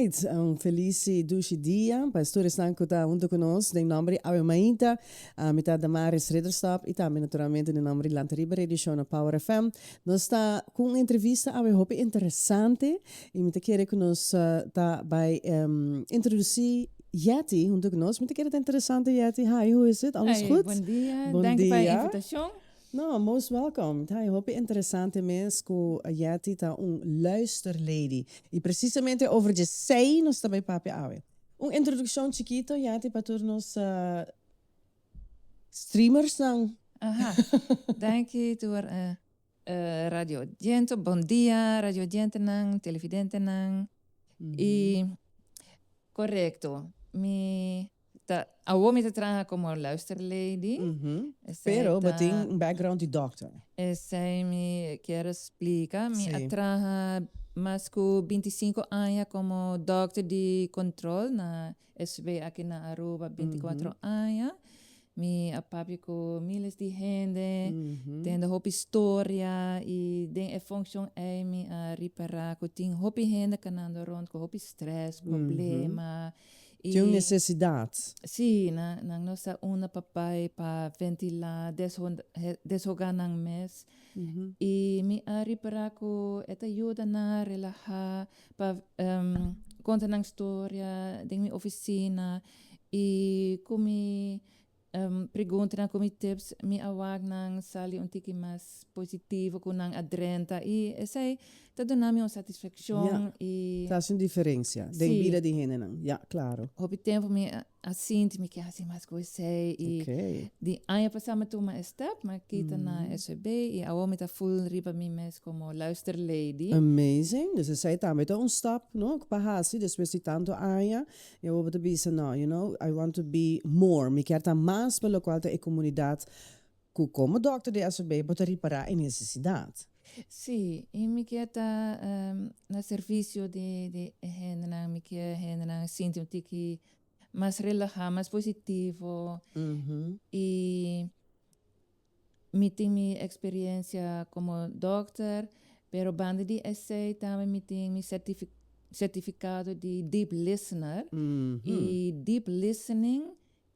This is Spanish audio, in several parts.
right, un felice duci dia. Pastore stanco da junto con nos, de nombre Ave Mainta, a mitad de Maris Ridderstap, e também naturalmente de nombre Lantariba Radio na Power FM. Nós está com uma entrevista a hope interessante, e me querer que nós tá by introduzir Yeti junto con nos. Me querer interessante Yeti. Hi, hoe is het? Alles Hey, goed? bom dia. Bom Dank je voor je dia. invitatie. No, most welcome. Hij hoop interessante mens ko Yeti ta un luisterlady. E precisamente over de sei nos também papi awe. Un introdução chiquito Yeti para turnos streamers dan. Aha. Dank je door Radio Gente. Bom dia, Radio Gente nang, televidente nang. E correcto. Me traga como luisterlady. Pero bating un background di doctor. Zij me quer explicar. Me Sí. atraja mais que 25 anos como doctor de controle na SB aqui na Aruba, 24 anos. Me apapi com milhares de gente, tem da hopi história e tem a função é me a reparar com tem hopi gente canando rond com hopi stress, problema. Tinha necessidade. Sim, na nossa una papai para ventilar, deshogar nang mes. E me a reparar com esta ajuda na relaxar para contar nang história, tem minha oficina e como pergunta na como tips me awag nang sali un tiki mas positivo com nang adrenta e sei tá nami uma satisfação e Faz uma diferença. Den vida de gente não. Ja, claro. Op tempo me assim me que assim mais coisa sei e de aia passar tu uma step mas kita na SB e a homem tá full riba me mes como luisterlady. Amazing. Dus ze zei daarmee een stap, no? Pahasi, dus we zitten tanto aia. E we moeten bisa no, you know, I want to be more. Me quer mais pelo qual a comunidade como doctor de SB pode reparar a necessidade. Sì, e mi chiede na servizio di gente, mi chiede gente, senti un tiki mas relaxa, mas positivo. E mi tengo mi experiencia como doctor, pero banda di essay también mi tengo mi certificado di deep listener. E deep listening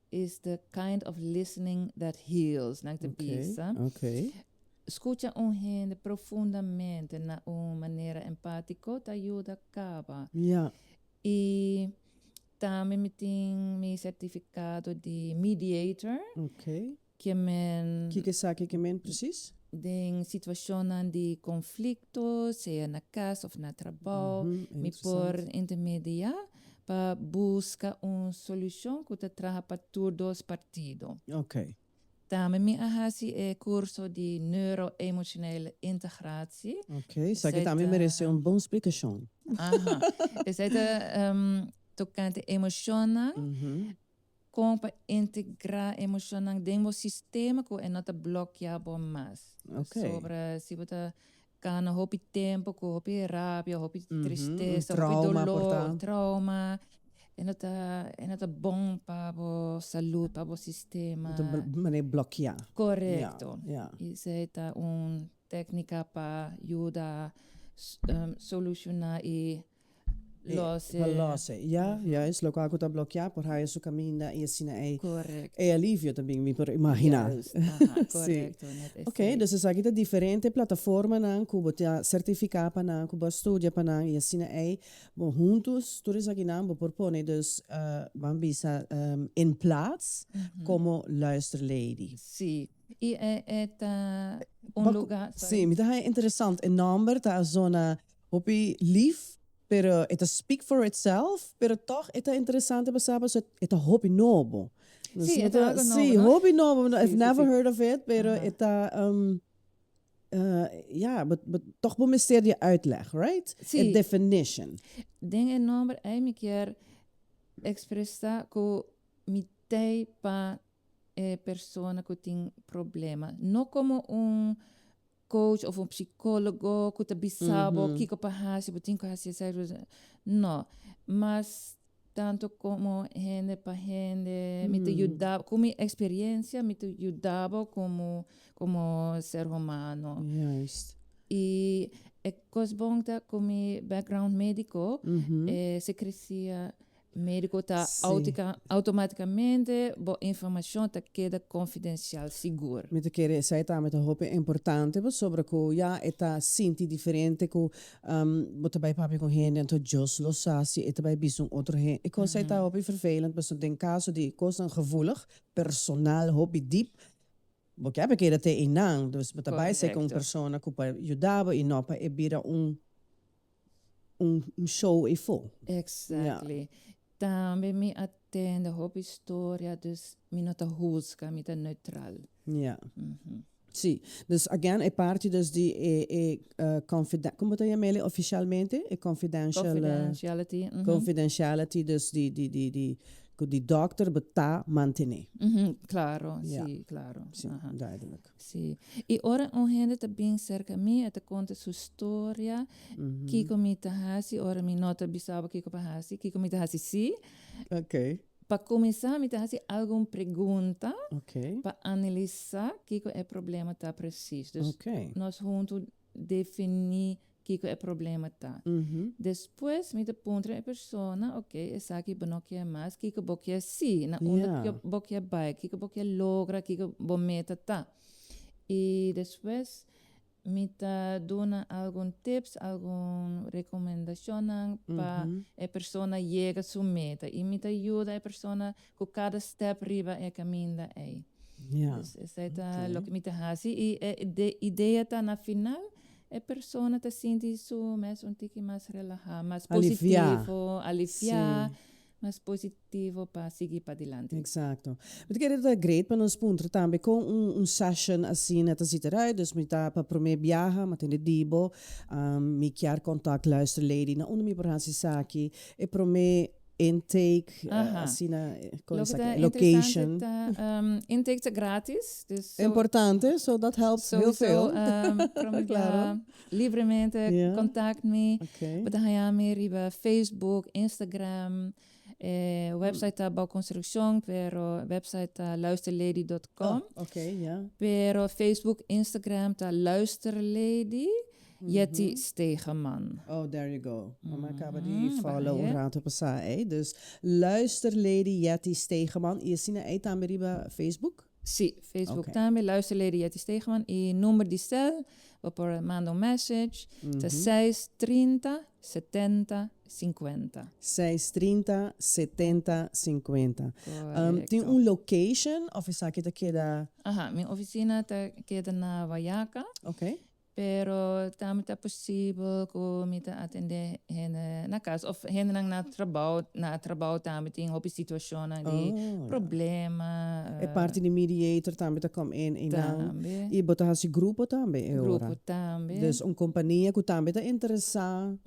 is the kind of listening that heals, nang te bisa. Okay. Escucha un gente profundamente na una manera empática te ayuda a cabo. Ja. E também tenho meu certificado de mediator. Okay. Que men Que sabe que men precies? em situações de conflito, seja na casa ou na trabalho, me por intermediar para buscar uma solução que te traga para todos os partidos. Okay. Também me ahasi curso de neuroemocionele integratie. Okay. Zeg het também merece een bom explicação. Aha. Dus het tocante emocional, com para integrar emocional dentro do sistema que não te bloqueia mais. Okay. Sobre se você cana hopi tempo, com hopi rabia, hopi tristeza, trauma, hopi dolor, portanto. trauma. En dat is bom para a saúde, para o sistema. Meneer blokkear. Correcto. Ja. E se está uma técnica para ajudar a solucionar e losse. Ja, juist. Local que está bloqueado, por aí o caminho da e assim correcto. É alívio também, me por imaginar. Correcto. Ok, dus is aqui diferente plataforma na Cuba, te certificar para na Cuba estudia para na e assim bom juntos, tudo isso aqui na vou propor dus vamos bisa in plaats como luisterlady. Sim. E é lugar. Sim, me dá interessant. Een number tá zona hopi lief. Pero het speak for itself, pero toch het is interessante passapo, het hobby noble. Sí, het is algo noble. Sí, hobby noble. I've Sí, never sí. heard of it, pero het ja, maar toch wel mysterie die uitleg, right? Sí. A definition. Ding enorme een keer expressa que mitei pa persona que tem problema, não como coach of psicólogo que te bisabo, que para hasi, botin que hasi no, mas tanto como gente para gente, me te ayudaba, con mi experiencia, me te ayudaba como ser humano. Juist. E e cosbonta come background medico, se crescia médico tá automaticamente bo informação tá queda confidencial seguro. Met kere sai ta met hoop importante but sobre ko ja eta sinti differente ko bota bij papi con hen en to jos lo sasi eta bij bisung otro hen. Ik kon sai ta hoop vervelend but den caso die kost gevoelig personal hobby diep. Porque heb ik dat te inang dus met daarbij sei con persona ko pa ajudava e no pa e bira un show e fo. Exactly. Ja. Também me atende a história, dus me nota husca, me tá neutral. Ja. Sì, dus again, parte dus die come te chiamele ufficialmente? Confidentiality. Confidentiality, dus die dokter beta mantene. Claro, ja. Sì, claro. Sì, duidelijk. Sì. E ora onhende te bem cerca mi e te conta sua storia. Kiko mi te hasi, ora mi nota bisaba kiko pa hasi, kiko mi te hasi si. Ok. Para começar, me hasi alguma pergunta. Ok. Para analisar kiko é problema tá preciso. Dus nós juntos definir kiko é problema tá. Depois me te pontra a persona, ok, essa aqui bonokia mais, kiko bokia si, na onda bokia bai, kiko bokia logra, kiko bometa tá. E depois me te dona algum tips, alguma recomendação para a persona chegar a sua meta. E me te ajuda a persona com cada step riba e caminho da ei. Ja. Dus essa é o que me te hasi. E a ideia tá na final, a persona te sente su mais um tique mais relajada, mais positivo, aliviar, mais positivo para seguir para adiante. Exacto. Maar ik het great para nós punter também com session assim net as eruit, dus met daar para promer viaja, met in de dibo, me kiar contact luister lady na onder mi branche saki e promer intake, assim na location. Intake é grátis. Dus importante, so dat helpt heel veel. Claro. Livremente, contact me. Betaja me riba Facebook, Instagram, website Bouw Construcción, pero website luisterlady.com. Pero Facebook, Instagram, luisterlady. Yeti Stegeman. Oh, there you go. Mama acaba die follow rato passar, dus luister Lady Yeti Stegeman. Je ziet na eet aan beriba Facebook? Sì, Facebook também, luister Lady Yeti Stegeman. E número de cel, we mando message, 630 70 50. 630 70 50. Tem location, of is dat queda? Mijn oficina queda na Vallaca. Pero também é possível que me atender na casa ou na trabalho também tem uma situação de problema. É parte de mediator também come in e botar esse grupo também. Grupo também. Dus companhia que também está interessada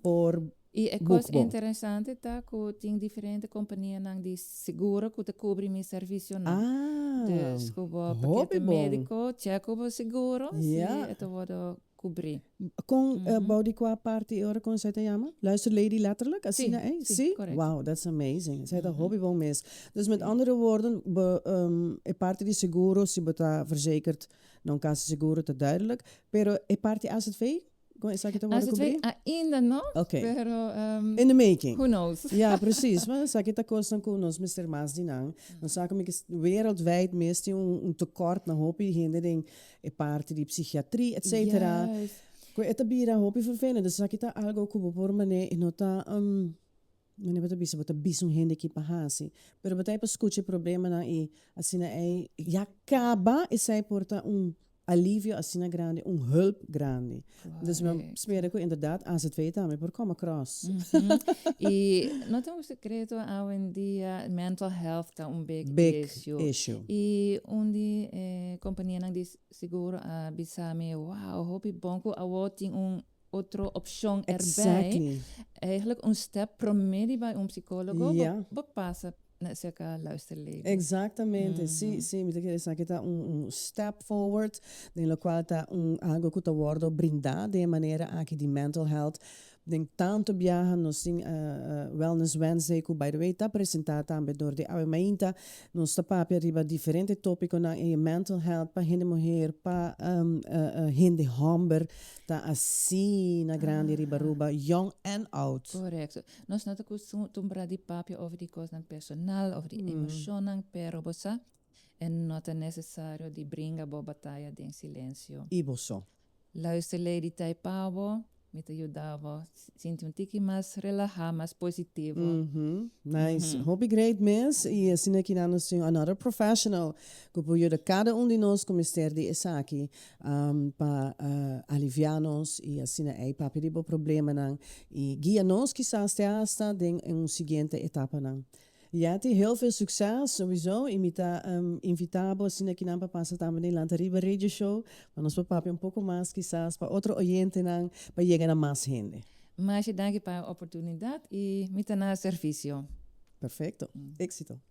por e é coisa interessante tá que tem diferentes companhias de seguro que te cobre meu serviço dus que o paquete médico checa o seguro se é todo cobrir com body qua parte ora com você chama luister lady letterlijk assim sim wow that's amazing zij dat hobby bom mes dus met andere woorden é parte de seguro se botar verzekerd não caso seguro te duidelijk pero é parte AZV. Ainda não, pero in the making. Who knows? Ja, precies. Maar zeg je dat kosten kon ons Mr. Maas die nang. Dan zag ik wereldwijd meestal tekort na hobby hindering e parte di psichiatrie, et cetera. Het bira hobby vervelend. Dus zeg je dat algo kubo por mane nota mene bata bisa bata bisung hindi ki pahasi. Pero bata pa escuche problema na asina kaba isai porta alívio assim grande, hulp grande. Dus we smeren inderdaad AZV também por como cross. E não tem secreto hoje em dia mental health tá big issue. E onde companhia de seguro bisa me wow, hope bom que a tem outra opção erbij. Eigenlijk step promedio bij psicólogo. Passa nessa luisterleden. Exatamente, sim, me quer dizer que tá step forward, no qual tá algo que tá wordo brindar de maneira aqui de mental health Den tanto viajan nos sin Wellness Wednesday, ku by the way ta presentata ambe door de awe mainta nos ta papi riba differente topico na in mental health pa hinde moher pa hinde homber ta assim na grande riba ruba young and old. Correcto. Nós não estamos tumbra di papia over die coisa personal, over die emocional, pero bosa. En não é necessário de brinca bo batalha de silêncio. Iboso. Luister lady tai pavo, me te ajudava, sinto tiki mais relaxar, mais positivo. Nice. Hope great miss. E assim aqui na nossa another professional. Kupo yo de cada de nós como ester de esaki pa aliviar-nos e assim aí papi ribo problema nang e guia-nos quizás te hasta em seguinte etapa nang. Ja, te heel veel succes sowieso. Imita invitado assim aqui na passa também na Lantariba Radio Show. Mas nós papi pouco mais quizás para outro oyente nang para chegar a mais gente. Mas danke para a oportunidade e me na serviço. Perfecto. Éxito.